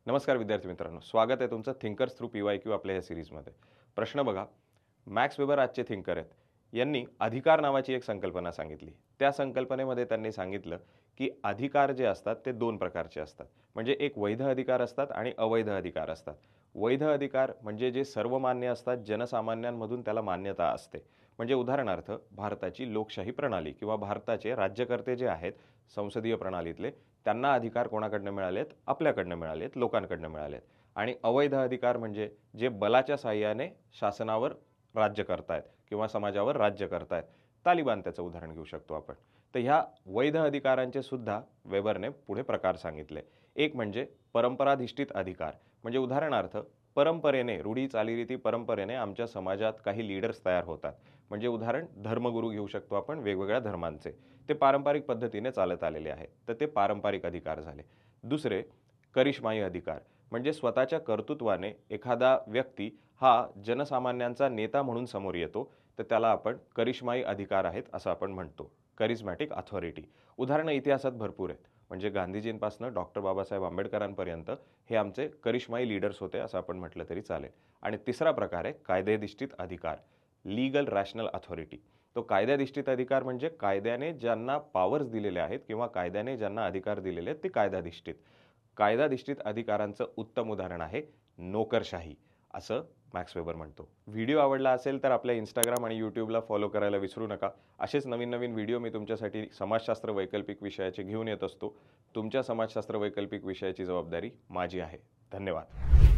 नमस्कार विद्यार्थी मित्रांनो, स्वागत आहे तुमचं थिंकर्स थ्रू PYQ आपल्या या सिरीजमध्ये. प्रश्न बघा, मॅक्स वेबर आजचे थिंकर आहेत. यांनी अधिकार नावाची एक संकल्पना सांगितली. त्या संकल्पनेमध्ये त्यांनी सांगितलं की अधिकार जे असतात ते दोन प्रकारचे असतात. म्हणजे एक वैध अधिकार असतात आणि अवैध अधिकार असतात. वैध अधिकार म्हणजे जे सर्वमान्य असतात, जनसामान्यांमधून त्याला मान्यता असते. म्हणजे उदाहरणार्थ भारताची लोकशाही प्रणाली किंवा भारताचे राज्यकर्ते जे आहेत संसदीय प्रणालीतले, त्यांना अधिकार कोणाकडनं मिळालेत? आपल्याकडनं मिळालेत, लोकांकडनं मिळालेत. आणि अवैध अधिकार म्हणजे जे बलाच्या साहाय्याने शासनावर राज्य करतायत किंवा समाजावर राज्य करतायत. तालिबान त्याचं उदाहरण घेऊ शकतो आपण. तर ह्या वैध अधिकारांचे सुद्धा वेबरने पुढे प्रकार सांगितले. एक म्हणजे परंपराधिष्ठित अधिकार. म्हणजे उदाहरणार्थ परंपरेने, रूढी चालीरीती परंपरेने आमच्या समाजात काही लीडर्स तयार होतात. म्हणजे उदाहरण धर्मगुरू घेऊ शकतो आपण वेगवेगळ्या धर्मांचे. ते पारंपरिक पद्धतीने चालत आलेले आहेत. तर ते पारंपरिक अधिकार झाले. दुसरे करिश्माई अधिकार. म्हणजे स्वतःच्या कर्तृत्वाने एखादा व्यक्ती हा जनसामान्यांचा नेता म्हणून समोर येतो, तर त्याला आपण करिश्माई अधिकार आहेत असं आपण म्हणतो. करिझमॅटिक अथॉरिटी. उदाहरणं इतिहासात भरपूर आहेत. म्हणजे गांधीजींपासून डॉक्टर बाबासाहेब आंबेडकरांपर्यंत हे आमचे करिश्माई लीडर्स होते असं आपण म्हटलं तरी चालेल. आणि तिसरा प्रकार आहे कायदेधिष्ठित अधिकार. Legal rational authority. तो कायद्याधिष्ठित अधिकार म्हणजे कायद्याने ज्यांना पॉवर्स दिलेले आहेत किंवा कायद्याने ज्यांना अधिकार दिलेले आहेत ते कायदाधिष्ठित. कायदाधिष्ठित अधिकारांचं उत्तम उदाहरण आहे नोकरशाही, असं मॅक्स वेबर म्हणतो. व्हिडिओ आवडला असेल तर आपल्या इंस्टाग्राम आणि यूट्यूबला फॉलो करायला विसरू नका. असेच नवीन नवीन व्हिडिओ मी तुमच्यासाठी समाजशास्त्र वैकल्पिक विषयाचे घेऊन येत असतो. तुमच्या समाजशास्त्र वैकल्पिक विषयाची जबाबदारी माझी आहे. धन्यवाद.